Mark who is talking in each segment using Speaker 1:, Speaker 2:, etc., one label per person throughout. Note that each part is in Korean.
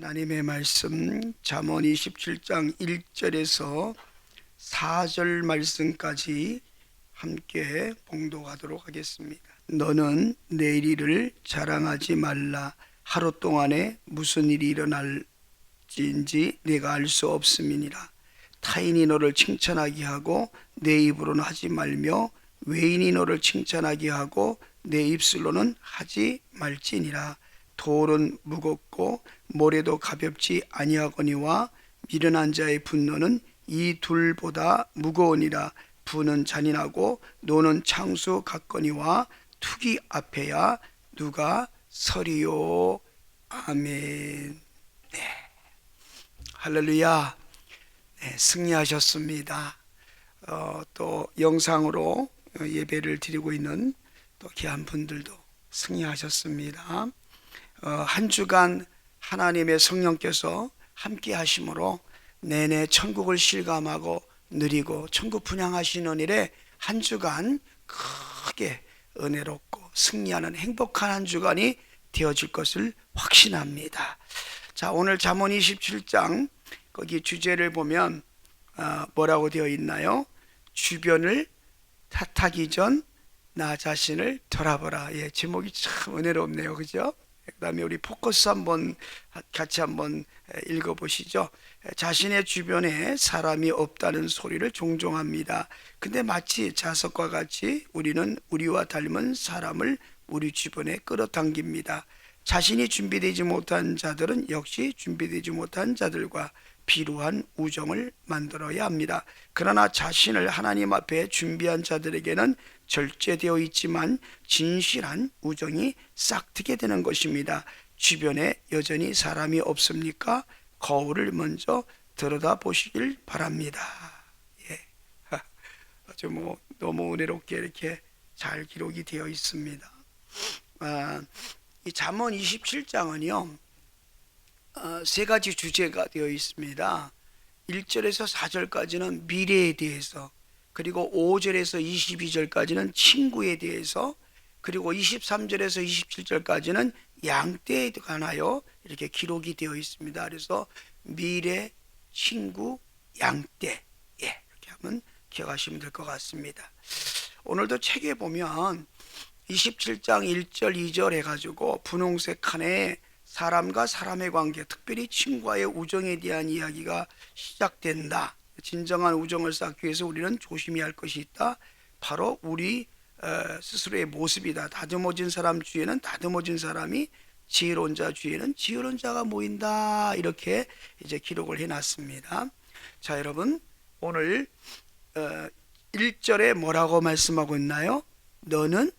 Speaker 1: 하나님의 말씀 잠언 27장 1절에서 4절 말씀까지 함께 봉독하도록 하겠습니다. 너는 내일 일을 자랑하지 말라. 하루 동안에 무슨 일이 일어날지인지 내가 알 수 없음이니라. 타인이 너를 칭찬하게 하고 내 입으로는 하지 말며 외인이 너를 칭찬하게 하고 내 입술로는 하지 말지니라. 돌은 무겁고 모래도 가볍지 아니하거니와 미련한 자의 분노는 이 둘보다 무거우니라. 부는 잔인하고 노는 창수 같거니와 투기 앞에야 누가 서리요. 아멘. 네. 할렐루야. 네, 승리하셨습니다. 또 영상으로 예배를 드리고 있는 또 귀한 분들도 승리하셨습니다. 한 주간 하나님의 성령께서 함께 하심으로 내내 천국을 실감하고 누리고 천국 분향하시는 일에 한 주간 크게 은혜롭고 승리하는 행복한 한 주간이 되어질 것을 확신합니다. 자, 오늘 잠언 27장 거기 주제를 보면 뭐라고 되어 있나요? 주변을 탓하기 전 나 자신을 돌아보라. 예, 제목이 참 은혜롭네요, 그죠? 그 다음에 우리 포커스 같이 한번 읽어보시죠. 자신의 주변에 사람이 없다는 소리를 종종 합니다. 근데 마치 자석과 같이 우리는 우리와 닮은 사람을 우리 주변에 끌어당깁니다. 자신이 준비되지 못한 자들은 역시 준비되지 못한 자들과 필요한 우정을 만들어야 합니다. 그러나 자신을 하나님 앞에 준비한 자들에게는 절제되어 있지만 진실한 우정이 싹트게 되는 것입니다. 주변에 여전히 사람이 없습니까? 거울을 먼저 들여다 보시길 바랍니다. 예. 아주 너무 은혜롭게 이렇게 잘 기록이 되어 있습니다. 이 잠언 27장은요 세 가지 주제가 되어 있습니다. 1절에서 4절까지는 미래에 대해서, 그리고 5절에서 22절까지는 친구에 대해서, 그리고 23절에서 27절까지는 양떼에 관하여 이렇게 기록이 되어 있습니다. 그래서 미래, 친구, 양떼, 이렇게 하면 기억하시면 될 것 같습니다. 오늘도 책에 보면 27장 1절 2절 해가지고 분홍색 칸에 사람과 사람의 관계, 특별히 친구와의 우정에 대한 이야기가 시작된다. 진정한 우정을 쌓기 위해서 우리는 조심해야 할 것이 있다. 바로 우리 스스로의 모습이다. 다듬어진 사람 주위에는 다듬어진 사람이, 지혜로운 자 주위에는 지혜로운 자가 모인다. 이렇게 이제 기록을 해놨습니다. 자, 여러분, 오늘 1절에 뭐라고 말씀하고 있나요? 너는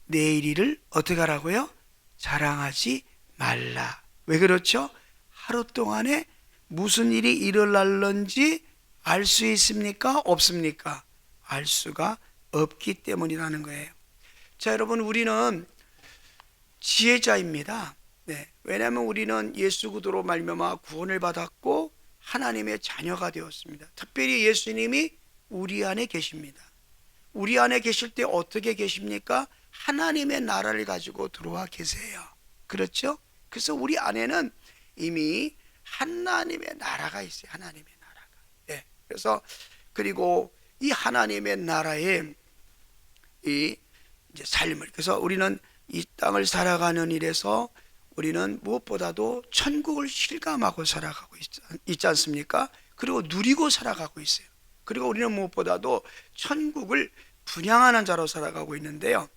Speaker 1: 내일 일을 어떻게 하라고요? 자랑하지 말라. 왜 그렇죠? 하루 동안에 무슨 일이 일어날는지 알 수 있습니까? 없습니까? 알 수가 없기 때문이라는 거예요. 자, 여러분, 우리는 지혜자입니다. 네, 왜냐하면 우리는 예수 그리스도로 말미암아 구원을 받았고 하나님의 자녀가 되었습니다. 특별히 예수님이 우리 안에 계십니다. 우리 안에 계실 때 어떻게 계십니까? 하나님의 나라를 가지고 들어와 계세요. 그렇죠? 그래서 우리 안에는 이미 하나님의 나라가 있어요. 하나님의 나라가. 예. 그래서 그리고 이 하나님의 나라의 이 이제 삶을, 그래서 우리는 이 땅을 살아가는 일에서 우리는 무엇보다도 천국을 실감하고 살아가고 있지 않습니까? 그리고 누리고 살아가고 있어요. 그리고 우리는 무엇보다도 천국을 분향하는 자로 살아가고 있는데요.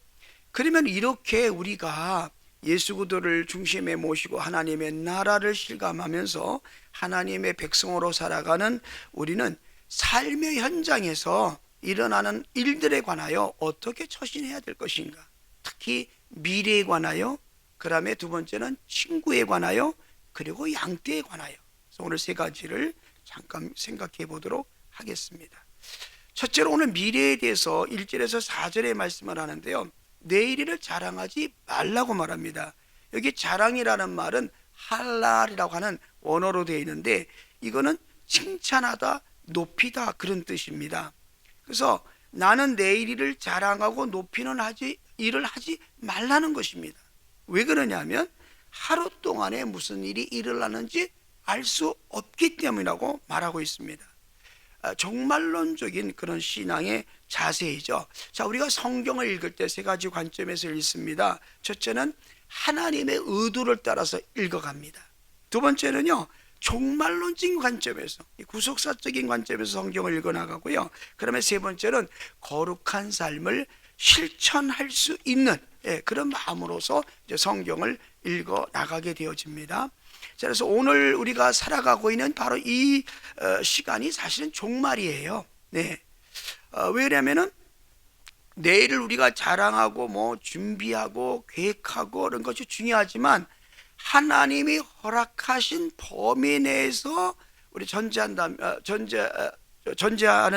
Speaker 1: 그러면 이렇게 우리가 예수 그리스도를 중심에 모시고 하나님의 나라를 실감하면서 하나님의 백성으로 살아가는 우리는 삶의 현장에서 일어나는 일들에 관하여 어떻게 처신해야 될 것인가, 특히 미래에 관하여, 그 다음에 두 번째는 친구에 관하여, 그리고 양떼에 관하여. 그래서 오늘 세 가지를 잠깐 생각해 보도록 하겠습니다. 첫째로 오늘 미래에 대해서 1절에서 4절의 말씀을 하는데요, 내일 일을 자랑하지 말라고 말합니다. 여기 자랑이라는 말은 할랄이라고 하는 원어로 되어 있는데 이거는 칭찬하다, 높이다, 그런 뜻입니다. 그래서 나는 내일 일을 자랑하고 높이는 일을 하지 말라는 것입니다. 왜 그러냐면 하루 동안에 무슨 일이 일어나는지 알 수 없기 때문이라고 말하고 있습니다. 종말론적인 그런 신앙의 자세이죠. 자, 우리가 성경을 읽을 때 세 가지 관점에서 읽습니다. 첫째는 하나님의 의도를 따라서 읽어갑니다. 두 번째는요, 종말론적인 관점에서, 구속사적인 관점에서 성경을 읽어나가고요. 그다음에 세 번째는 거룩한 삶을 실천할 수 있는 그런 마음으로서 이제 성경을 읽어나가게 되어집니다. 자, 그래서 오늘 우리가 살아가고 있는 바로 이 시간이 사실은 종말이에요. 네. 왜냐면은 내일을 우리가 자랑하고 뭐 준비하고 계획하고 이런 것이 중요하지만 하나님이 허락하신 범위 내에서 우리 전제하는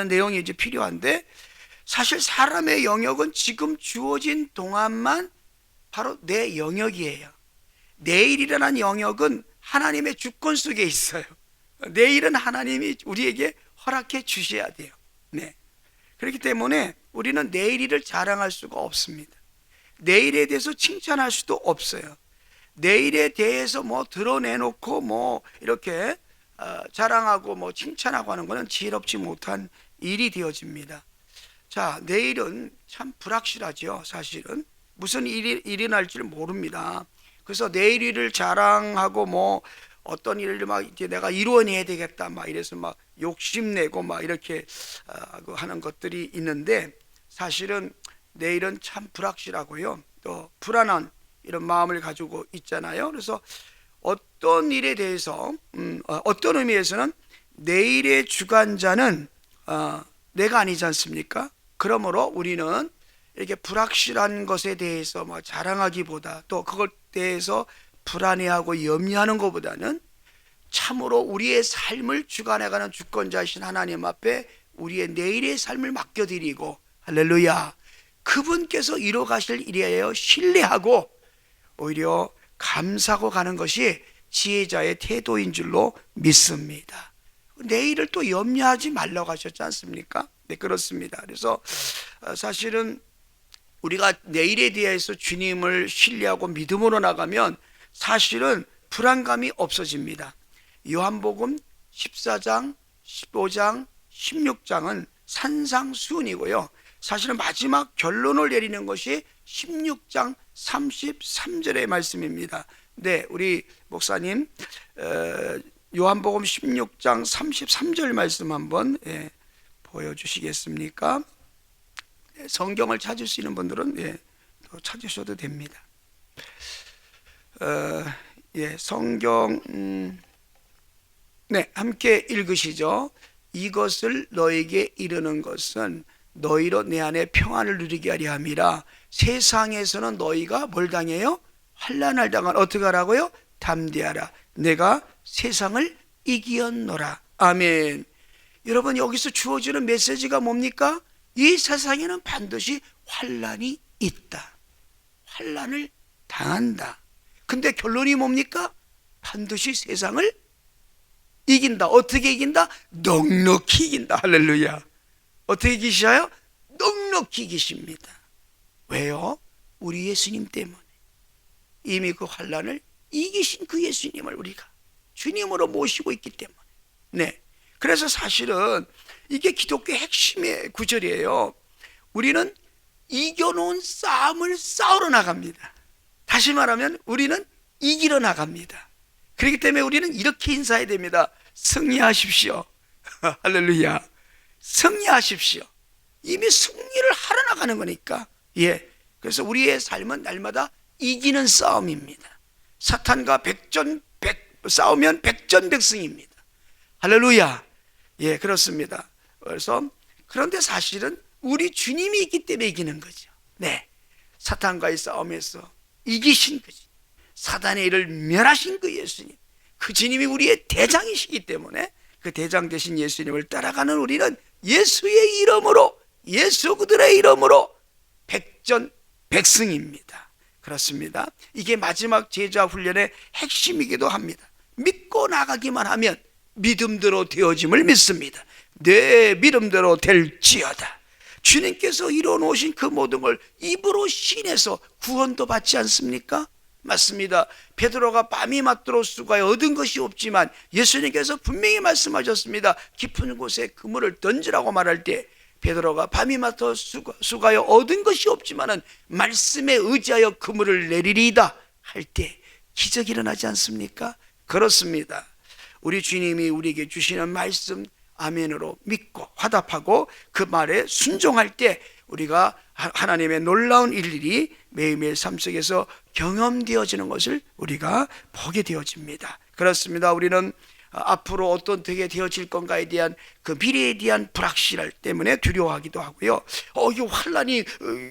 Speaker 1: 내용이 이제 필요한데, 사실 사람의 영역은 지금 주어진 동안만 바로 내 영역이에요. 내일이라는 영역은 하나님의 주권 속에 있어요. 내일은 하나님이 우리에게 허락해 주셔야 돼요. 네. 그렇기 때문에 우리는 내일을 자랑할 수가 없습니다. 내일에 대해서 칭찬할 수도 없어요. 내일에 대해서 뭐 드러내놓고 뭐 이렇게 자랑하고 뭐 칭찬하고 하는 것은 지혜롭지 못한 일이 되어집니다. 자, 내일은 참 불확실하죠. 사실은 무슨 일이 일어날지를 모릅니다. 그래서 내일 일을 자랑하고 뭐 어떤 일을 막 이제 내가 이루어내야 되겠다 막 이래서 막 욕심내고 막 이렇게 하는 것들이 있는데, 사실은 내일은 참 불확실하고요, 또 불안한 이런 마음을 가지고 있잖아요. 그래서 어떤 일에 대해서 어떤 의미에서는 내일의 주관자는 내가 아니지 않습니까? 그러므로 우리는 이렇게 불확실한 것에 대해서 뭐 자랑하기보다, 또 그것 대해서 불안해하고 염려하는 것보다는 참으로 우리의 삶을 주관해가는 주권자이신 하나님 앞에 우리의 내일의 삶을 맡겨드리고, 할렐루야, 그분께서 이뤄가실 일이에요 신뢰하고 오히려 감사하고 가는 것이 지혜자의 태도인 줄로 믿습니다. 내일을 또 염려하지 말라고 하셨지 않습니까? 네, 그렇습니다. 그래서 사실은 우리가 내일에 대해서 주님을 신뢰하고 믿음으로 나가면 사실은 불안감이 없어집니다. 요한복음 14장, 15장, 16장은 산상수훈이고요, 사실은 마지막 결론을 내리는 것이 16장 33절의 말씀입니다. 네, 우리 목사님 요한복음 16장 33절 말씀 한번 보여주시겠습니까? 성경을 찾을 수 있는 분들은 또 찾으셔도 됩니다. 성경 함께 읽으시죠. 이것을 너에게 이르는 것은 너희로 내 안에 평안을 누리게 하려 함이라. 세상에서는 너희가 뭘 당해요? 환난을 당한. 어떻게 하라고요? 담대하라, 내가 세상을 이기었노라. 아멘. 여러분, 여기서 주어지는 메시지가 뭡니까? 이 세상에는 반드시 환난이 있다, 환난을 당한다. 근데 결론이 뭡니까? 반드시 세상을 이긴다. 어떻게 이긴다? 넉넉히 이긴다. 할렐루야. 어떻게 이기셔요? 넉넉히 이기십니다. 왜요? 우리 예수님 때문에. 이미 그 환난을 이기신 그 예수님을 우리가 주님으로 모시고 있기 때문에. 네. 그래서 사실은 이게 기독교의 핵심의 구절이에요. 우리는 이겨놓은 싸움을 싸우러 나갑니다. 다시 말하면 우리는 이기러 나갑니다. 그렇기 때문에 우리는 이렇게 인사해야 됩니다. 승리하십시오. 할렐루야. 승리하십시오. 이미 승리를 하러 나가는 거니까. 그래서 우리의 삶은 날마다 이기는 싸움입니다. 사탄과 싸우면 백전백승입니다. 할렐루야. 그렇습니다. 그래서 그런데 사실은 우리 주님이 있기 때문에 이기는 거죠. 네, 사탄과의 싸움에서 이기신 거지. 사단의 일을 멸하신 그 예수님, 그 주님이 우리의 대장이시기 때문에 그 대장 되신 예수님을 따라가는 우리는 예수의 이름으로, 예수 그들의 이름으로 백전백승입니다. 그렇습니다. 이게 마지막 제자 훈련의 핵심이기도 합니다. 믿고 나가기만 하면 믿음대로 되어짐을 믿습니다. 내 믿음대로 될지어다. 주님께서 이뤄놓으신 그 모든 걸 입으로 신해서 구원도 받지 않습니까? 맞습니다. 베드로가 밤이 맞도록 수고하여 얻은 것이 없지만 예수님께서 분명히 말씀하셨습니다. 깊은 곳에 그물을 던지라고 말할 때 베드로가 밤이 맞도록 수고하여 얻은 것이 없지만은 말씀에 의지하여 그물을 내리리이다 할 때 기적이 일어나지 않습니까? 그렇습니다. 우리 주님이 우리에게 주시는 말씀 아멘으로 믿고 화답하고 그 말에 순종할 때 우리가 하나님의 놀라운 일들이 매일매일 삶 속에서 경험되어지는 것을 우리가 보게 되어집니다. 그렇습니다. 우리는 앞으로 어떻게 되어질 건가에 대한 그 미래에 대한 불확실함 때문에 두려워하기도 하고요. 이 환란이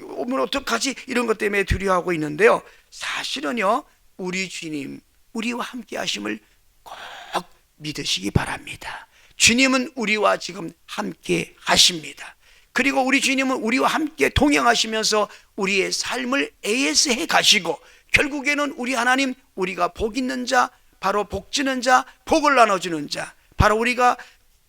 Speaker 1: 오면 어떡하지? 이런 것 때문에 두려워하고 있는데요. 사실은요, 우리 주님, 우리와 함께 하심을 꼭 믿으시기 바랍니다. 주님은 우리와 지금 함께 하십니다. 그리고 우리 주님은 우리와 함께 동행하시면서 우리의 삶을 AS해 가시고 결국에는 우리 하나님, 우리가 복 있는 자, 바로 복 주는 자, 복을 나눠주는 자, 바로 우리가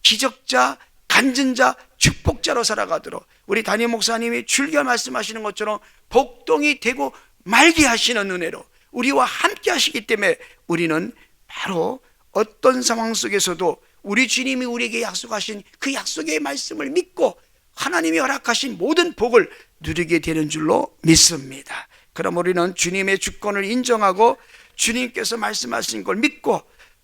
Speaker 1: 기적자, 간증자, 축복자로 살아가도록 우리 담임 목사님이 줄겨 말씀하시는 것처럼 복동이 되고 말게 하시는 은혜로 우리와 함께 하시기 때문에 우리는 바로 어떤 상황 속에서도 우리 주님이 우리에게 약속하신 그 약속의 말씀을 믿고 하나님이 허락하신 모든 복을 누리게 되는 줄로 믿습니다. 그럼 우리는 주님의 주권을 인정하고 주님께서 말씀하신 걸 믿고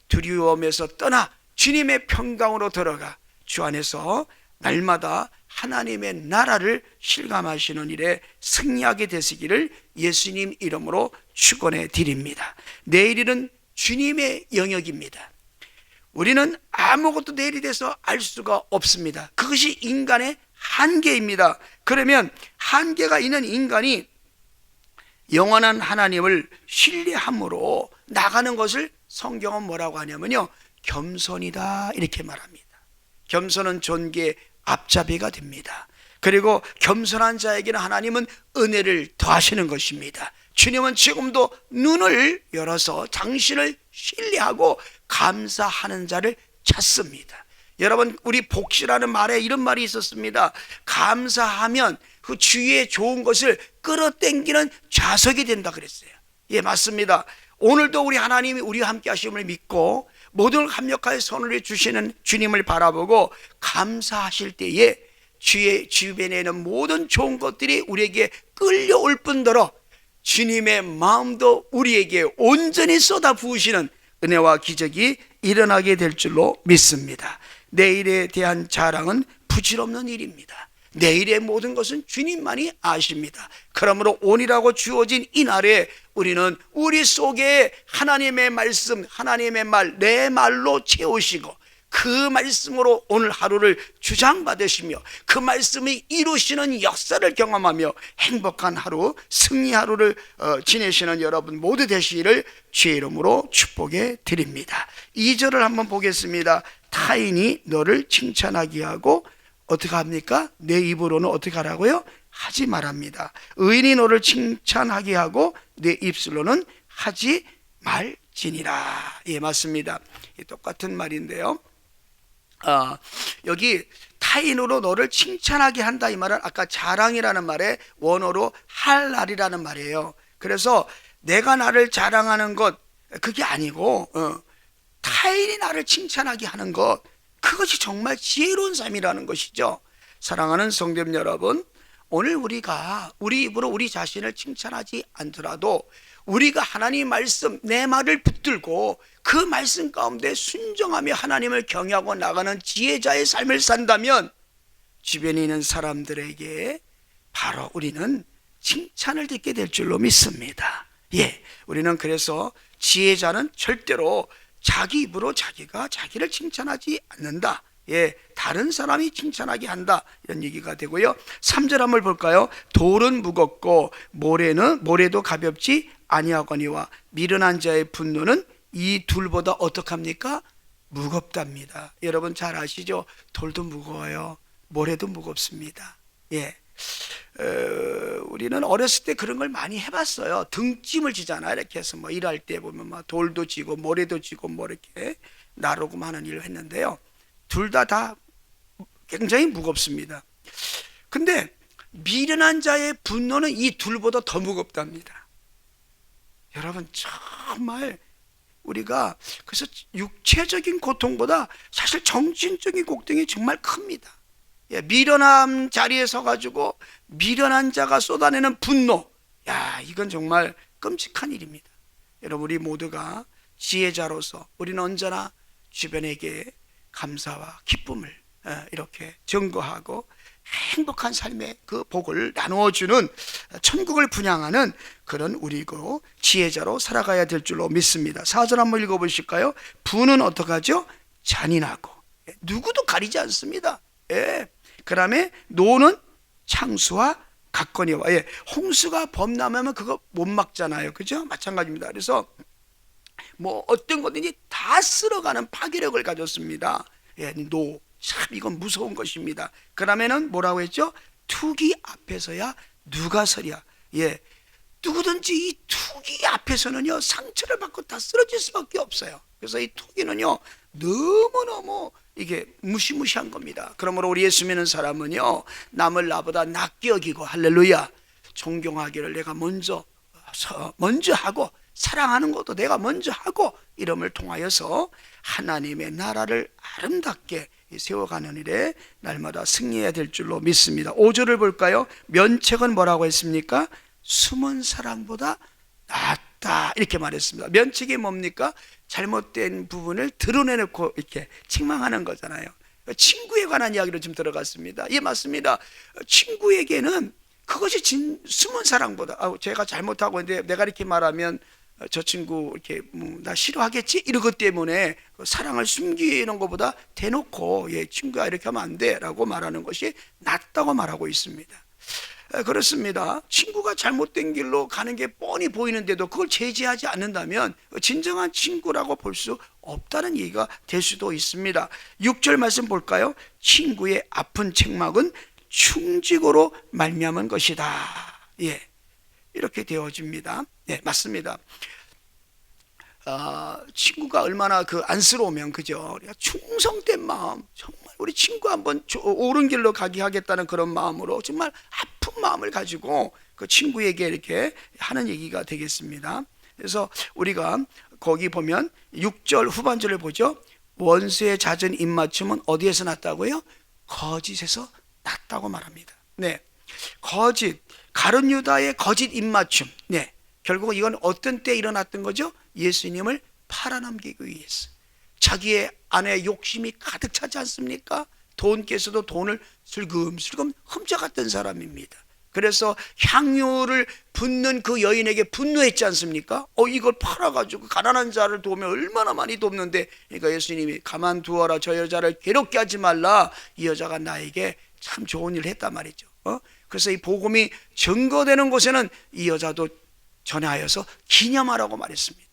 Speaker 1: 두려움에서 떠나 주님의 평강으로 들어가 주 안에서 날마다 하나님의 나라를 실감하시는 일에 승리하게 되시기를 예수님 이름으로 축원해 드립니다. 내일은 주님의 영역입니다. 우리는 아무것도 내일에 대해서 알 수가 없습니다. 그것이 인간의 한계입니다. 그러면 한계가 있는 인간이 영원한 하나님을 신뢰함으로 나가는 것을 성경은 뭐라고 하냐면요, 겸손이다 이렇게 말합니다. 겸손은 존귀의 앞잡이가 됩니다. 그리고 겸손한 자에게는 하나님은 은혜를 더하시는 것입니다. 주님은 지금도 눈을 열어서 당신을 신뢰하고 감사하는 자를 찾습니다. 여러분, 우리 복시라는 말에 이런 말이 있었습니다. 감사하면 그 주위에 좋은 것을 끌어당기는 좌석이 된다 그랬어요. 예, 맞습니다. 오늘도 우리 하나님이 우리와 함께 하심을 믿고 모든 합력하여 손을 주시는 주님을 바라보고 감사하실 때에 주의 주변에 있는 모든 좋은 것들이 우리에게 끌려올 뿐더러 주님의 마음도 우리에게 온전히 쏟아 부으시는 은혜와 기적이 일어나게 될 줄로 믿습니다. 내일에 대한 자랑은 부질없는 일입니다. 내일의 모든 것은 주님만이 아십니다. 그러므로 오늘이라고 주어진 이 날에 우리는 우리 속에 하나님의 말씀, 하나님의 말, 내 말로 채우시고 그 말씀으로 오늘 하루를 주장받으시며 그 말씀이 이루시는 역사를 경험하며 행복한 하루, 승리 하루를 지내시는 여러분 모두 되시기를 주의 이름으로 축복해 드립니다. 2절을 한번 보겠습니다. 타인이 너를 칭찬하게 하고 어떻게 합니까? 내 입으로는 어떻게 하라고요? 하지 말합니다. 의인이 너를 칭찬하게 하고 내 입술로는 하지 말지니라. 예, 맞습니다. 똑같은 말인데요. 여기 타인으로 너를 칭찬하게 한다 이 말은 아까 자랑이라는 말에 원어로 할랄이라는 말이에요. 그래서 내가 나를 자랑하는 것 그게 아니고 타인이 나를 칭찬하게 하는 것, 그것이 정말 지혜로운 삶이라는 것이죠. 사랑하는 성도님 여러분, 오늘 우리가 우리 입으로 우리 자신을 칭찬하지 않더라도 우리가 하나님 말씀 내 말을 붙들고 그 말씀 가운데 순종하며 하나님을 경외하고 나가는 지혜자의 삶을 산다면 주변에 있는 사람들에게 바로 우리는 칭찬을 듣게 될 줄로 믿습니다. 예, 우리는 그래서 지혜자는 절대로 자기 입으로 자기가 자기를 칭찬하지 않는다. 예, 다른 사람이 칭찬하게 한다. 이런 얘기가 되고요. 3절 한번 볼까요? 돌은 무겁고 모래도 가볍지 아니하거니와 미련한 자의 분노는 이 둘보다 어떡합니까? 무겁답니다. 여러분 잘 아시죠? 돌도 무거워요. 모래도 무겁습니다. 예. 우리는 어렸을 때 그런 걸 많이 해봤어요. 등짐을 지잖아요. 이렇게 해서 뭐 일할 때 보면 막 돌도 지고 모래도 지고 뭐 이렇게 나르고 하는 일을 했는데요. 둘 다 굉장히 무겁습니다. 근데 미련한 자의 분노는 이 둘보다 더 무겁답니다. 여러분 정말 우리가 그래서 육체적인 고통보다 사실 정신적인 고통이 정말 큽니다. 미련한 자리에 서가지고 미련한 자가 쏟아내는 분노, 이건 정말 끔찍한 일입니다. 여러분 우리 모두가 지혜자로서 우리는 언제나 주변에게 감사와 기쁨을 이렇게 증거하고 행복한 삶의 그 복을 나누어주는 천국을 분양하는 그런 우리고 지혜자로 살아가야 될 줄로 믿습니다. 4절 한번 읽어보실까요? 부는 어떡하죠? 잔인하고 누구도 가리지 않습니다. 그 다음에 노는 창수와 같거니와, 홍수가 범람하면 그거 못 막잖아요. 그죠? 마찬가지입니다. 그래서 뭐 어떤 거든지 다 쓸어가는 파괴력을 가졌습니다. 노, 참 이건 무서운 것입니다. 그 다음에는 뭐라고 했죠? 투기 앞에서야 누가 서랴. 누구든지 이 투기 앞에서는요 상처를 받고 다 쓰러질 수밖에 없어요. 그래서 이 투기는요 너무너무 이게 무시무시한 겁니다. 그러므로 우리 예수 믿는 사람은요 남을 나보다 낫게 여기고, 할렐루야, 존경하기를 내가 먼저 하고 사랑하는 것도 내가 먼저 하고, 이름을 통하여서 하나님의 나라를 아름답게 세워가는 일에 날마다 승리해야 될 줄로 믿습니다. 5절을 볼까요? 면책은 뭐라고 했습니까? 숨은 사랑보다 낫다, 이렇게 말했습니다. 면책이 뭡니까? 잘못된 부분을 드러내놓고 이렇게 책망하는 거잖아요. 친구에 관한 이야기로 좀 들어갔습니다. 맞습니다. 친구에게는 그것이 숨은 사랑보다, 제가 잘못하고 있는데 내가 이렇게 말하면 저 친구 이렇게 나 싫어하겠지? 이런 것 때문에 사랑을 숨기는 것보다 대놓고 친구야 이렇게 하면 안 돼 라고 말하는 것이 낫다고 말하고 있습니다. 그렇습니다. 친구가 잘못된 길로 가는 게 뻔히 보이는데도 그걸 제지하지 않는다면 진정한 친구라고 볼 수 없다는 얘기가 될 수도 있습니다. 6절 말씀 볼까요? 친구의 아픈 책망은 충직으로 말미암은 것이다. 이렇게 되어집니다. 맞습니다. 친구가 얼마나 안쓰러우면, 그죠? 충성된 마음, 정말 우리 친구 한번 옳은 길로 가게 하겠다는 그런 마음으로 정말 아픈 마음을 가지고 그 친구에게 이렇게 하는 얘기가 되겠습니다. 그래서 우리가 거기 보면 6절 후반절을 보죠. 원수의 잦은 입맞춤은 어디에서 났다고요? 거짓에서 났다고 말합니다. 거짓, 가룟 유다의 거짓 입맞춤. 결국 이건 어떤 때 일어났던 거죠? 예수님을 팔아넘기기 위해서. 자기의 안에 욕심이 가득 차지 않습니까? 돈께서도 돈을 슬금슬금 훔쳐갔던 사람입니다. 그래서 향유를 붓는 그 여인에게 분노했지 않습니까? 이걸 팔아가지고 가난한 자를 도우면 얼마나 많이 돕는데, 그러니까 예수님이 가만두어라, 저 여자를 괴롭게 하지 말라, 이 여자가 나에게 참 좋은 일을 했단 말이죠. 그래서 이 복음이 증거되는 곳에는 이 여자도 전하여서 기념하라고 말했습니다.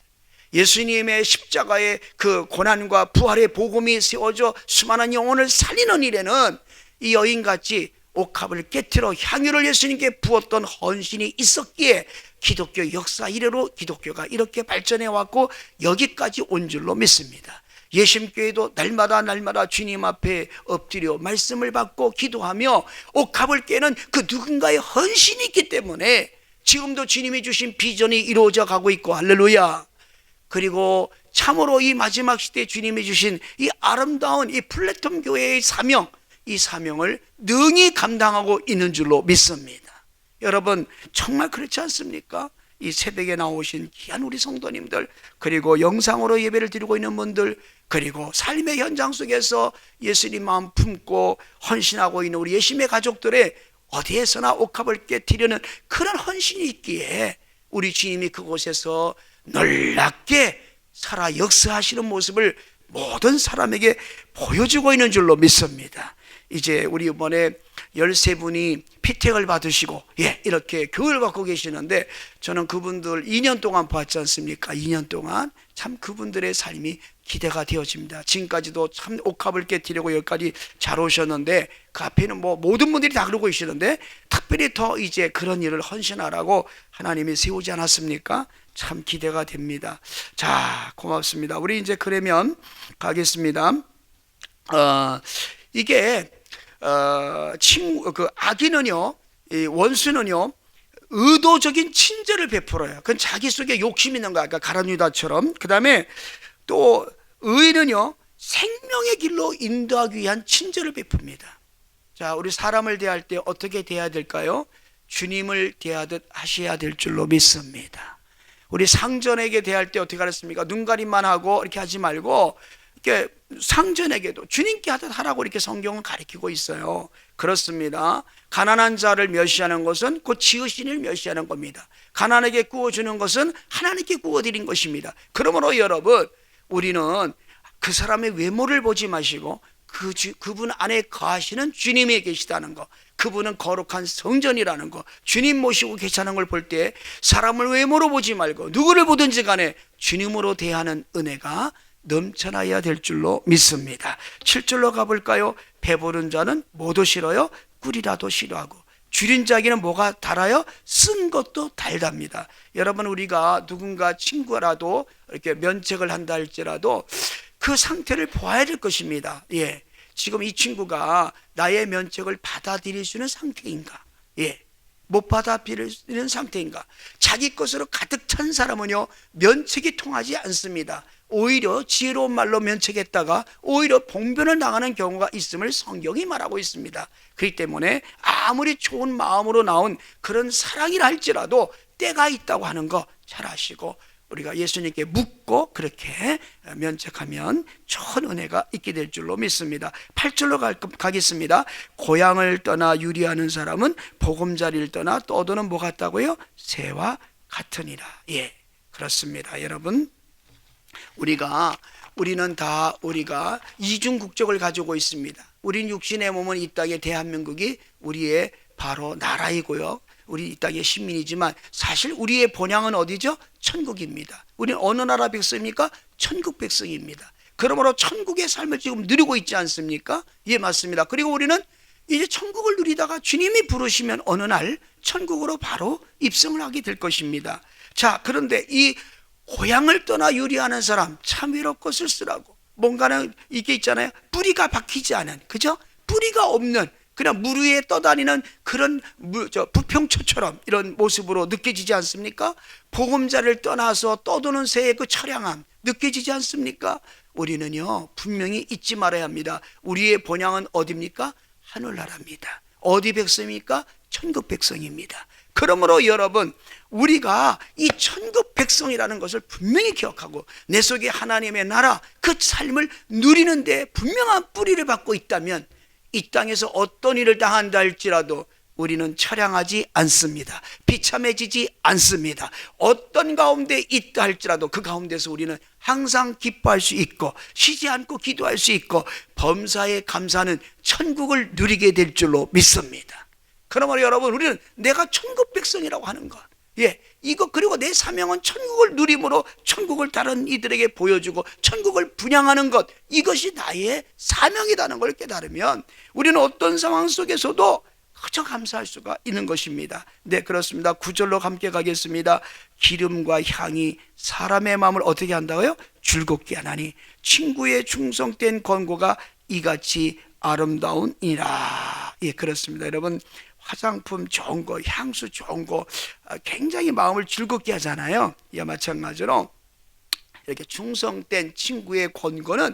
Speaker 1: 예수님의 십자가의 그 고난과 부활의 복음이 세워져 수많은 영혼을 살리는 일에는 이 여인같이 옥합을 깨트려 향유를 예수님께 부었던 헌신이 있었기에 기독교 역사 이래로 기독교가 이렇게 발전해 왔고 여기까지 온 줄로 믿습니다. 예심교회도 날마다 주님 앞에 엎드려 말씀을 받고 기도하며 옥합을 깨는 그 누군가의 헌신이 있기 때문에 지금도 주님이 주신 비전이 이루어져 가고 있고, 할렐루야. 그리고 참으로 이 마지막 시대에 주님이 주신 이 아름다운 이 플랫폼 교회의 사명, 이 사명을 능히 감당하고 있는 줄로 믿습니다. 여러분 정말 그렇지 않습니까? 이 새벽에 나오신 귀한 우리 성도님들, 그리고 영상으로 예배를 드리고 있는 분들, 그리고 삶의 현장 속에서 예수님 마음 품고 헌신하고 있는 우리 예심의 가족들의 어디에서나 옥합을 깨뜨리는 그런 헌신이 있기에 우리 주님이 그곳에서 놀랍게 살아 역사하시는 모습을 모든 사람에게 보여주고 있는 줄로 믿습니다. 이제 우리 이번에 13분이 피택을 받으시고 이렇게 교회를 갖고 계시는데, 저는 그분들 2년 동안 봤지 않습니까? 2년 동안 참 그분들의 삶이 기대가 되어집니다. 지금까지도 참 옥합을 깨뜨리고 여기까지 잘 오셨는데, 그 앞에는 뭐 모든 분들이 다 그러고 계시는데 특별히 더 이제 그런 일을 헌신하라고 하나님이 세우지 않았습니까? 참 기대가 됩니다. 자, 고맙습니다. 우리 이제 그러면 가겠습니다. 이게 악인은요, 이 원수는요, 의도적인 친절을 베풀어요. 그건 자기 속에 욕심 있는 거야. 아까 가룟 유다처럼. 그 다음에 또 의인은요, 생명의 길로 인도하기 위한 친절을 베풉니다. 자, 우리 사람을 대할 때 어떻게 대해야 될까요? 주님을 대하듯 하셔야 될 줄로 믿습니다. 우리 상전에게 대할 때 어떻게 하랬습니까? 눈가림만 하고 이렇게 하지 말고 이렇게 상전에게도 주님께 하듯 하라고 이렇게 성경은 가르치고 있어요. 그렇습니다. 가난한 자를 멸시하는 것은 곧 지으신을 멸시하는 겁니다. 가난하게 구워주는 것은 하나님께 구워드린 것입니다. 그러므로 여러분, 우리는 그 사람의 외모를 보지 마시고 그분 안에 거하시는 주님이 계시다는 거, 그분은 거룩한 성전이라는 거, 주님 모시고 계시다는 걸 볼 때 사람을 외모로 보지 말고 누구를 보든지 간에 주님으로 대하는 은혜가 넘쳐나야 될 줄로 믿습니다. 7절로 가볼까요? 배부른 자는 뭐도 싫어요? 꿀이라도 싫어하고, 줄인 자에게는 뭐가 달아요? 쓴 것도 달답니다. 여러분, 우리가 누군가 친구라도 이렇게 면책을 한다 할지라도 그 상태를 보아야 될 것입니다. 예, 지금 이 친구가 나의 면책을 받아들일 수 있는 상태인가? 예, 못 받아들이는 상태인가? 자기 것으로 가득 찬 사람은요, 면책이 통하지 않습니다. 오히려 지혜로운 말로 면책했다가 오히려 봉변을 당하는 경우가 있음을 성경이 말하고 있습니다. 그렇기 때문에 아무리 좋은 마음으로 나온 그런 사랑이라 할지라도 때가 있다고 하는 거 잘 아시고, 우리가 예수님께 묻고 그렇게 면책하면 좋은 은혜가 있게 될 줄로 믿습니다. 8절로 가겠습니다. 고향을 떠나 유리하는 사람은 보금자리를 떠나 떠도는 뭐 같다고요? 새와 같으니라. 예, 그렇습니다. 여러분, 우리는 다 우리가 이중 국적을 가지고 있습니다. 우린 육신의 몸은 이 땅의 대한민국이 우리의 바로 나라이고요, 우리 이 땅의 시민이지만 사실 우리의 본향은 어디죠? 천국입니다. 우리는 어느 나라 백성입니까? 천국 백성입니다. 그러므로 천국의 삶을 지금 누리고 있지 않습니까? 예, 맞습니다. 그리고 우리는 이제 천국을 누리다가 주님이 부르시면 어느 날 천국으로 바로 입성을 하게 될 것입니다. 자, 그런데 이 고향을 떠나 유리하는 사람 참 외롭고 쓸쓸하고, 뭔가는 이게 있잖아요, 뿌리가 박히지 않은, 그죠? 뿌리가 없는 그냥 물 위에 떠다니는 그런 부평초처럼 이런 모습으로 느껴지지 않습니까? 보금자리를 떠나서 떠도는 새의 그 처량함 느껴지지 않습니까? 우리는요, 분명히 잊지 말아야 합니다. 우리의 본향은 어디입니까? 하늘나라입니다. 어디 백성입니까? 천국 백성입니다. 그러므로 여러분, 우리가 이 천국 백성이라는 것을 분명히 기억하고 내 속에 하나님의 나라 그 삶을 누리는 데 분명한 뿌리를 받고 있다면 이 땅에서 어떤 일을 당한다 할지라도 우리는 처량하지 않습니다. 비참해지지 않습니다. 어떤 가운데 있다 할지라도 그 가운데서 우리는 항상 기뻐할 수 있고 쉬지 않고 기도할 수 있고 범사에 감사하는 천국을 누리게 될 줄로 믿습니다. 그러므로 여러분, 우리는 내가 천국 백성이라고 하는 것, 예, 이거, 그리고 내 사명은 천국을 누림으로 천국을 다른 이들에게 보여주고 천국을 분양하는 것, 이것이 나의 사명이라는 걸 깨달으면 우리는 어떤 상황 속에서도 그저 감사할 수가 있는 것입니다. 네, 그렇습니다. 9절로 함께 가겠습니다. 기름과 향이 사람의 마음을 어떻게 한다고요? 즐겁게 하나니 친구의 충성된 권고가 이같이 아름다운이라. 예, 그렇습니다. 여러분, 화장품 좋은 거, 향수 좋은 거 굉장히 마음을 즐겁게 하잖아요. 이와 마찬가지로 이렇게 충성된 친구의 권고는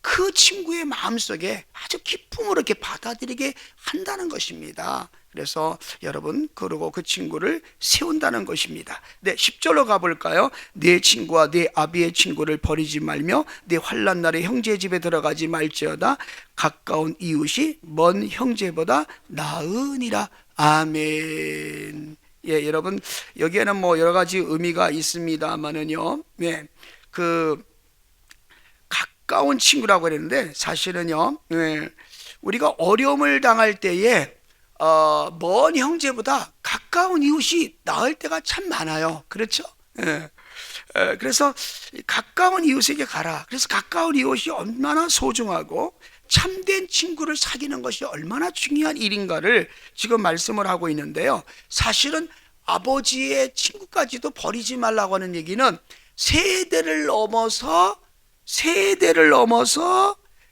Speaker 1: 그 친구의 마음속에 아주 기쁨으로 이렇게 받아들이게 한다는 것입니다. 그래서 여러분, 그러고 그 친구를 세운다는 것입니다. 네, 10절로 가볼까요? 내 친구와 내 아비의 친구를 버리지 말며 내 환난 날에 형제 집에 들어가지 말지어다. 가까운 이웃이 먼 형제보다 나으니라. 아멘. 예, 여러분, 여기에는 뭐 여러 가지 의미가 있습니다만은요, 네, 가까운 친구라고 그랬는데 사실은요, 네, 우리가 어려움을 당할 때에 먼 형제보다 가까운 이웃이 나을 때가 참 많아요. 그렇죠? 예. 그래서 가까운 이웃에게 가라. 그래서 가까운 이웃이 얼마나 소중하고 참된 친구를 사귀는 것이 얼마나 중요한 일인가를 지금 말씀을 하고 있는데요. 사실은 아버지의 친구까지도 버리지 말라고 하는 얘기는 세대를 넘어서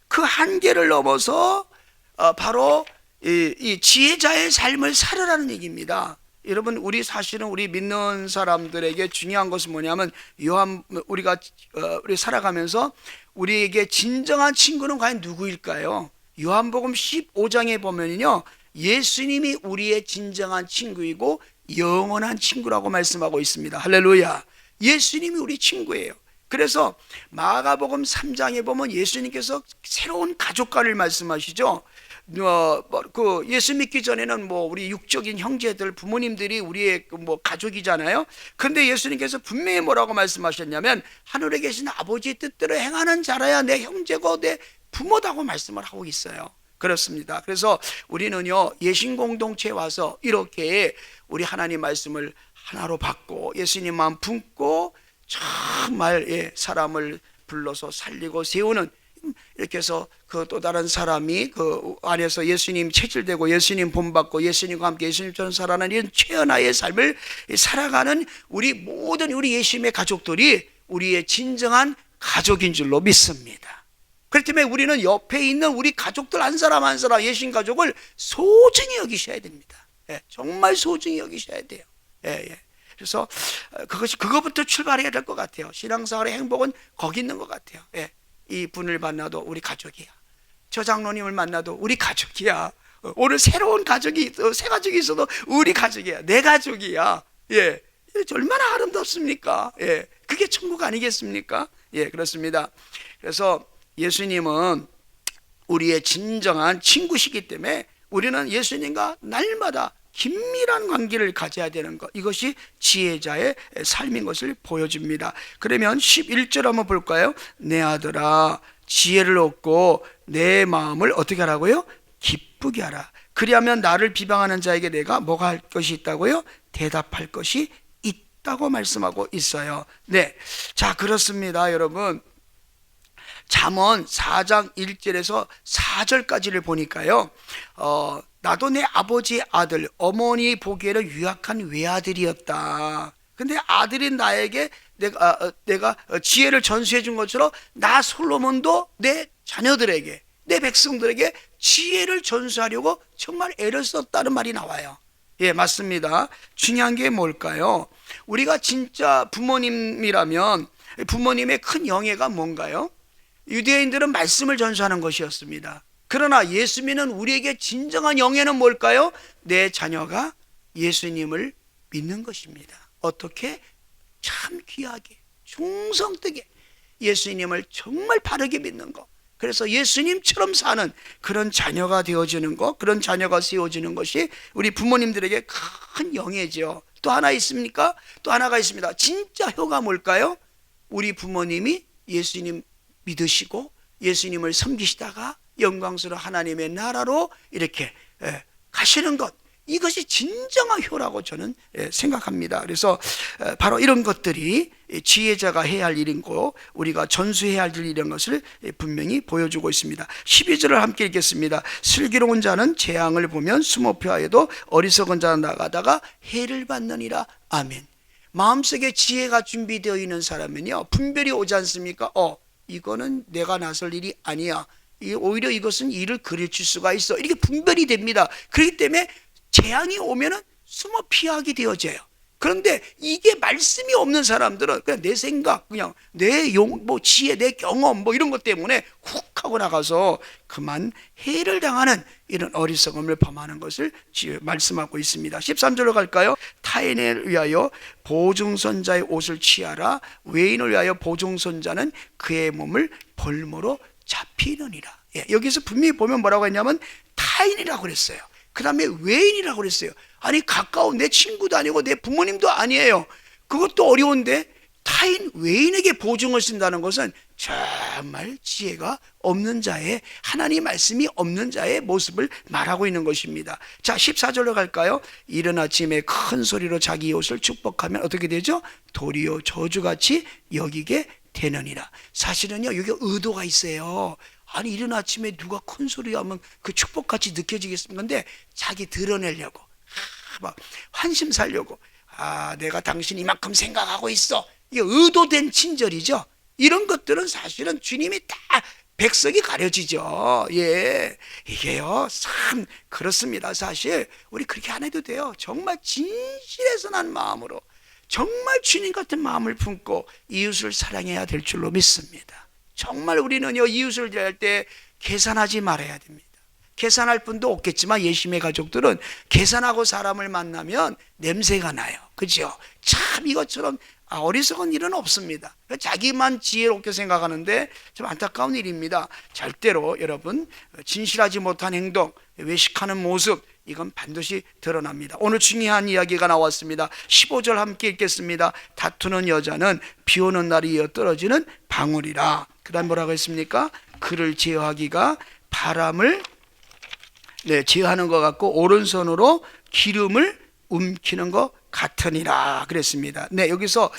Speaker 1: 그 한계를 넘어서 바로 이 지혜자의 삶을 살으라는 얘기입니다. 여러분, 우리 사실은 우리 믿는 사람들에게 중요한 것은 뭐냐면 우리 살아가면서 우리에게 진정한 친구는 과연 누구일까요? 요한복음 15장에 보면요, 예수님이 우리의 진정한 친구이고 영원한 친구라고 말씀하고 있습니다. 할렐루야. 예수님이 우리 친구예요. 그래서 마가복음 3장에 보면 예수님께서 새로운 가족과를 말씀하시죠. 예수 믿기 전에는 우리 육적인 형제들, 부모님들이 우리의 가족이잖아요. 그런데 예수님께서 분명히 뭐라고 말씀하셨냐면, 하늘에 계신 아버지의 뜻대로 행하는 자라야 내 형제고 내 부모다고 말씀을 하고 있어요. 그렇습니다. 그래서 우리는요, 예신 공동체에 와서 이렇게 우리 하나님 말씀을 하나로 받고 예수님 마음 품고 정말 사람을 불러서 살리고 세우는, 이렇게 해서 그 또 다른 사람이 그 안에서 예수님 체질되고 예수님 본받고 예수님과 함께 예수님처럼 살아가는 이런 최연아의 삶을 살아가는 우리 예수님의 가족들이 우리의 진정한 가족인 줄로 믿습니다. 그렇기 때문에 우리는 옆에 있는 우리 가족들 한 사람 한 사람, 예수님 가족을 소중히 여기셔야 됩니다. 정말 소중히 여기셔야 돼요. 그래서 그거부터 출발해야 될 것 같아요. 신앙생활의 행복은 거기 있는 것 같아요. 이 분을 만나도 우리 가족이야. 저 장로님을 만나도 우리 가족이야. 오늘 새로운 가족이 새 가족이 있어도 우리 가족이야. 내 가족이야. 얼마나 아름답습니까? 그게 천국 아니겠습니까? 그렇습니다. 그래서 예수님은 우리의 진정한 친구시기 때문에 우리는 예수님과 날마다 긴밀한 관계를 가져야 되는 것, 이것이 지혜자의 삶인 것을 보여줍니다. 그러면 11절 한번 볼까요? 내 아들아, 지혜를 얻고 내 마음을 어떻게 하라고요? 기쁘게 하라. 그리하면 나를 비방하는 자에게 내가 뭐가 할 것이 있다고요? 대답할 것이 있다고 말씀하고 있어요. 자, 그렇습니다, 여러분. 잠언 4장 1절에서 4절까지를 보니까요, 나도 내 아버지의 아들, 어머니 보기에는 유약한 외아들이었다. 근데 아들인 나에게 내가 지혜를 전수해 준 것처럼 나 솔로몬도 내 자녀들에게, 내 백성들에게 지혜를 전수하려고 정말 애를 썼다는 말이 나와요. 맞습니다. 중요한 게 뭘까요? 우리가 진짜 부모님이라면 부모님의 큰 영예가 뭔가요? 유대인들은 말씀을 전수하는 것이었습니다. 그러나 예수 믿는 우리에게 진정한 영예는 뭘까요? 내 자녀가 예수님을 믿는 것입니다. 어떻게? 참 귀하게, 충성되게 예수님을 정말 바르게 믿는 것. 그래서 예수님처럼 사는 그런 자녀가 되어지는 것, 그런 자녀가 세워지는 것이 우리 부모님들에게 큰 영예죠. 또 하나 있습니까? 또 하나가 있습니다. 진짜 효가 뭘까요? 우리 부모님이 예수님 믿으시고 예수님을 섬기시다가 영광스러운 하나님의 나라로 이렇게 가시는 것, 이것이 진정한 효라고 저는 생각합니다. 그래서 바로 이런 것들이 지혜자가 해야 할 일이고 우리가 전수해야 할 일인 것을 분명히 보여주고 있습니다. 12절을 함께 읽겠습니다. 슬기로운 자는 재앙을 보면 수모표하여도 어리석은 자는 나가다가 해를 받느니라. 아멘. 마음속에 지혜가 준비되어 있는 사람은요, 분별이 오지 않습니까? 이거는 내가 나설 일이 아니야. 오히려 이것은 일을 그르칠 수가 있어. 이렇게 분별이 됩니다. 그렇기 때문에 재앙이 오면은 숨어 피하게 되어져요. 그런데 이게 말씀이 없는 사람들은 그냥 내 생각, 그냥 내 지혜, 내 경험 이런 것 때문에 훅 하고 나가서 그만 해를 당하는 이런 어리석음을 범하는 것을 말씀하고 있습니다. 13절로 갈까요? 타인을 위하여 보증선자의 옷을 취하라. 외인을 위하여 보증선자는 그의 몸을 볼모로 잡히느니라. 여기서 분명히 보면 뭐라고 했냐면 타인이라고 그랬어요. 그 다음에 외인이라고 그랬어요. 아니, 가까운 내 친구도 아니고 내 부모님도 아니에요. 그것도 어려운데 타인, 외인에게 보증을 쓴다는 것은 정말 지혜가 없는 자의, 하나님 말씀이 없는 자의 모습을 말하고 있는 것입니다. 자, 14절로 갈까요? 이른 아침에 큰 소리로 자기 옷을 축복하면 어떻게 되죠? 도리어 저주같이 여기게 되느니라. 사실은요, 여기 의도가 있어요. 아니, 이른 아침에 누가 큰 소리 하면 그 축복같이 느껴지겠습니까? 근데 자기 드러내려고, 막 환심 살려고, 내가 당신 이만큼 생각하고 있어. 이게 의도된 친절이죠. 이런 것들은 사실은 주님이 다 백석이 가려지죠. 예, 이게요 참 그렇습니다. 사실 우리 그렇게 안 해도 돼요. 정말 진실에서 난 마음으로 정말 주님 같은 마음을 품고 이웃을 사랑해야 될 줄로 믿습니다. 정말 우리는요 이웃을 대할 때 계산하지 말아야 됩니다. 계산할 분도 없겠지만 예심의 가족들은 계산하고 사람을 만나면 냄새가 나요. 그죠? 참 이것처럼 어리석은 일은 없습니다. 자기만 지혜롭게 생각하는데 좀 안타까운 일입니다. 절대로 여러분 진실하지 못한 행동, 외식하는 모습 이건 반드시 드러납니다. 오늘 중요한 이야기가 나왔습니다. 15절 함께 읽겠습니다. 다투는 여자는 비 오는 날이 이어 떨어지는 방울이라. 그 다음 뭐라고 했습니까? 그를 제어하기가 바람을 제어하는 것 같고 오른손으로 기름을 움키는 것 같으니라 그랬습니다. 네, 여기서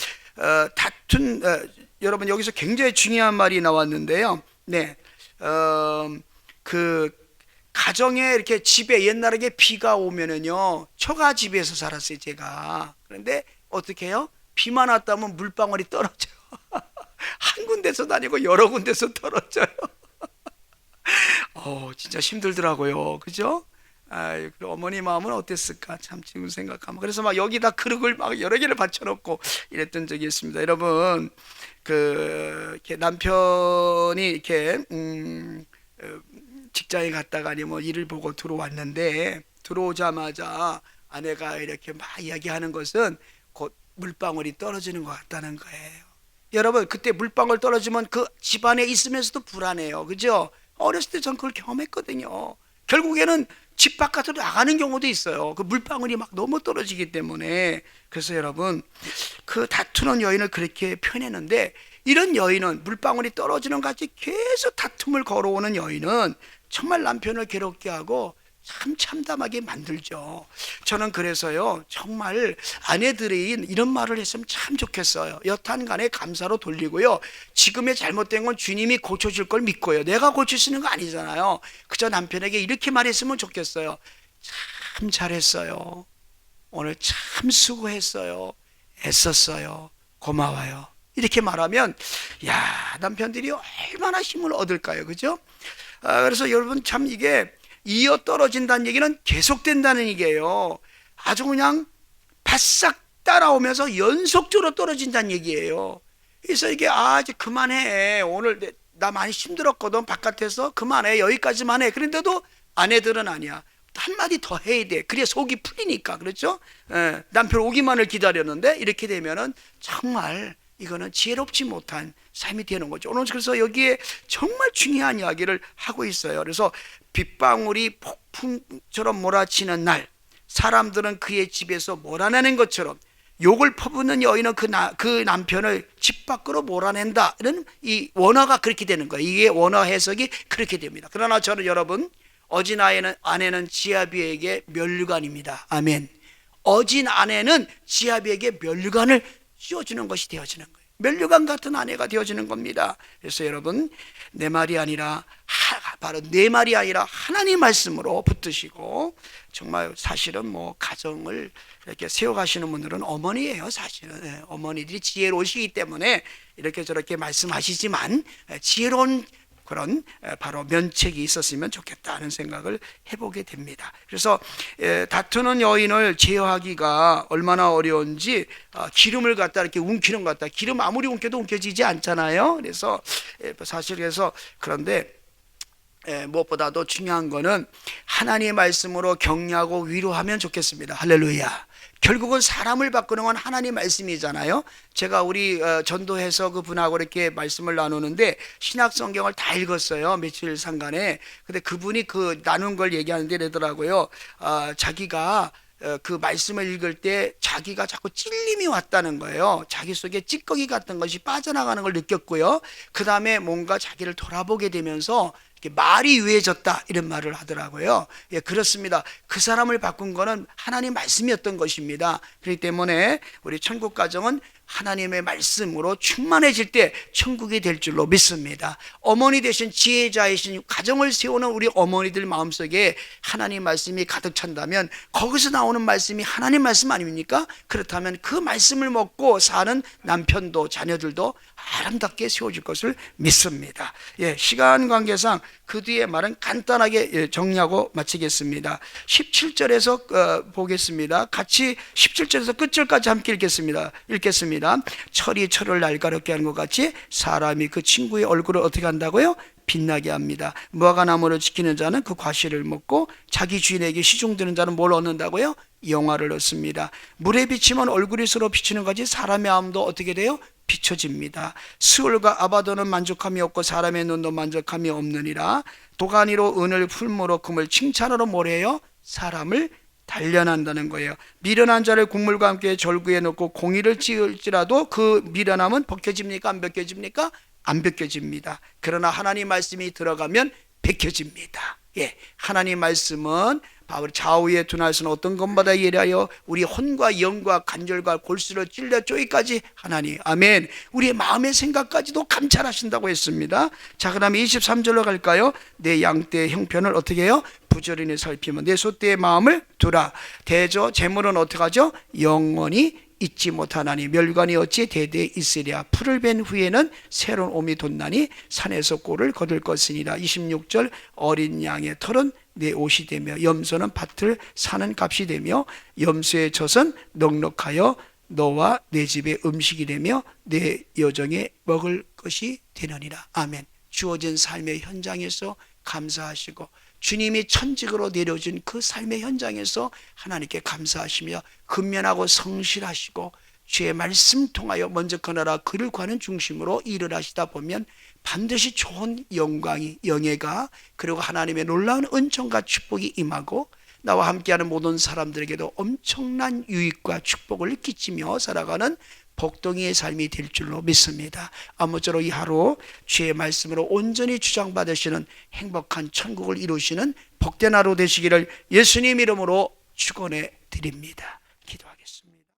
Speaker 1: 여러분 여기서 굉장히 중요한 말이 나왔는데요. 네, 그 가정에 이렇게 집에 옛날에 비가 오면은요 처가 집에서 살았어요 제가. 그런데 어떻게 해요? 비만 왔다면 물방울이 떨어져요. 한 군데서도 아니고 여러 군데서 떨어져요. 진짜 힘들더라고요. 그죠? 어머니 마음은 어땠을까? 참 지금 생각하면. 그래서 막 여기다 그릇을 막 여러 개를 받쳐놓고 이랬던 적이 있습니다. 여러분, 이렇게 남편이 이렇게, 직장에 갔다가 아니 뭐 일을 보고 들어왔는데 들어오자마자 아내가 이렇게 막 이야기하는 것은 곧 물방울이 떨어지는 것 같다는 거예요. 여러분, 그때 물방울 떨어지면 그 집안에 있으면서도 불안해요. 그죠? 어렸을 때 전 그걸 경험했거든요. 결국에는 집 바깥으로 나가는 경우도 있어요. 그 물방울이 막 너무 떨어지기 때문에. 그래서 여러분 그 다투는 여인을 그렇게 표현했는데 이런 여인은 물방울이 떨어지는 것 같이 계속 다툼을 걸어오는 여인은 정말 남편을 괴롭게 하고 참 참담하게 만들죠. 저는 그래서요 정말 아내들이 이런 말을 했으면 참 좋겠어요. 여탄간에 감사로 돌리고요, 지금의 잘못된 건 주님이 고쳐줄 걸 믿고요, 내가 고칠 수 있는 거 아니잖아요. 그저 남편에게 이렇게 말했으면 좋겠어요. 참 잘했어요, 오늘 참 수고했어요, 애썼어요, 고마워요, 이렇게 말하면 야 남편들이 얼마나 힘을 얻을까요. 그죠? 그래서 여러분 참 이게 이어 떨어진다는 얘기는 계속된다는 얘기예요. 아주 그냥 바싹 따라오면서 연속적으로 떨어진다는 얘기예요. 그래서 이게 이제 그만해, 오늘 나 많이 힘들었거든, 바깥에서 그만해, 여기까지만 해. 그런데도 아내들은 아니야, 한마디 더 해야 돼. 그래야 속이 풀리니까. 그렇죠? 남편 오기만을 기다렸는데 이렇게 되면은 정말 이거는 지혜롭지 못한 삶이 되는 거죠. 오늘 그래서 여기에 정말 중요한 이야기를 하고 있어요. 그래서 빗방울이 폭풍처럼 몰아치는 날, 사람들은 그의 집에서 몰아내는 것처럼 욕을 퍼붓는 여인은 그 남편을 집 밖으로 몰아낸다. 이런 이 원어가 그렇게 되는 거예요. 이게 원어 해석이 그렇게 됩니다. 그러나 저는 여러분, 어진 아내는 지아비에게 면류관입니다. 아멘. 어진 아내는 지아비에게 면류관을 씌워주는 것이 되어지는 거예요. 면류관 같은 아내가 되어지는 겁니다. 그래서 여러분, 내 말이 아니라 바로 내 말이 아니라 하나님 말씀으로 붙드시고, 정말 사실은 뭐 가정을 이렇게 세워가시는 분들은 어머니예요. 사실은 어머니들이 지혜로우시기 때문에 이렇게 저렇게 말씀하시지만 지혜로운 그런 바로 면책이 있었으면 좋겠다는 생각을 해보게 됩니다. 그래서 다투는 여인을 제어하기가 얼마나 어려운지, 기름을 갖다 이렇게 움키는 것 같다. 기름 아무리 움켜도 움켜지지 않잖아요. 그래서 사실 그런데 무엇보다도 중요한 거는 하나님의 말씀으로 격려하고 위로하면 좋겠습니다. 할렐루야. 결국은 사람을 바꾸는 건 하나님 말씀이잖아요. 제가 우리 전도해서 그분하고 이렇게 말씀을 나누는데 신약 성경을 다 읽었어요, 며칠 상간에. 근데 그분이 그 나눈 걸 얘기하는데 이러더라고요. 자기가 그 말씀을 읽을 때 자기가 자꾸 찔림이 왔다는 거예요. 자기 속에 찌꺼기 같은 것이 빠져나가는 걸 느꼈고요, 그 다음에 뭔가 자기를 돌아보게 되면서 말이 유해졌다, 이런 말을 하더라고요. 예, 그렇습니다. 그 사람을 바꾼 거는 하나님 말씀이었던 것입니다. 그렇기 때문에 우리 천국 가정은 하나님의 말씀으로 충만해질 때 천국이 될 줄로 믿습니다. 어머니 되신 지혜자이신 가정을 세우는 우리 어머니들 마음속에 하나님 말씀이 가득 찬다면 거기서 나오는 말씀이 하나님 말씀 아닙니까? 그렇다면 그 말씀을 먹고 사는 남편도 자녀들도 아름답게 세워질 것을 믿습니다. 시간 관계상 그 뒤에 말은 간단하게 정리하고 마치겠습니다. 17절에서 보겠습니다. 같이 17절에서 끝절까지 함께 읽겠습니다. 철이 철을 날카롭게 하는 것 같이 사람이 그 친구의 얼굴을 어떻게 한다고요? 빛나게 합니다. 무화과 나무를 지키는 자는 그 과실을 먹고 자기 주인에게 시중드는 자는 뭘 얻는다고요? 영화를 얻습니다. 물에 비치면 얼굴이 서로 비치는 것이 사람의 마음도 어떻게 돼요? 비춰집니다. 스올과 아바도는 만족함이 없고 사람의 눈도 만족함이 없느니라. 도가니로 은을 풀무로 금을 칭찬으로 뭘 해요? 사람을 단련한다는 거예요. 미련한 자를 국물과 함께 절구에 넣고 공의를 지을지라도 그 미련함은 벗겨집니까? 안 벗겨집니까? 안 벗겨집니다. 그러나 하나님 말씀이 들어가면 벗겨집니다. 하나님 말씀은 바로 좌우의 두 날선 어떤 것보다 예리하여 우리 혼과 영과 관절과 골수를 찔러 쪼기까지 하나님, 아멘, 우리의 마음의 생각까지도 감찰하신다고 했습니다. 자, 그 다음에 23절로 갈까요? 내 양떼의 형편을 어떻게 해요? 부지런히 살피면 내 소떼의 마음을 두라. 대저 재물은 어떻게 하죠? 영원히 잊지 못하나니 멸관이 어찌 대대에 있으랴. 풀을 벤 후에는 새로운 옴이 돋나니 산에서 꼴을 거둘 것이니라. 26절 어린 양의 털은 내 옷이 되며 염소는 밭을 사는 값이 되며 염소의 젖은 넉넉하여 너와 내 집의 음식이 되며 내 여정에 먹을 것이 되느니라. 아멘. 주어진 삶의 현장에서 감사하시고 주님이 천직으로 내려준 그 삶의 현장에서 하나님께 감사하시며 근면하고 성실하시고 주의 말씀 통하여 먼저 그 나라 그를 구하는 중심으로 일을 하시다 보면 반드시 좋은 영광이, 영예가, 그리고 하나님의 놀라운 은총과 축복이 임하고 나와 함께하는 모든 사람들에게도 엄청난 유익과 축복을 끼치며 살아가는 복덩이의 삶이 될 줄로 믿습니다. 아무쪼록 이 하루 주의 말씀으로 온전히 주장받으시는 행복한 천국을 이루시는 복된 하루 되시기를 예수님 이름으로 축원해 드립니다. 기도하겠습니다.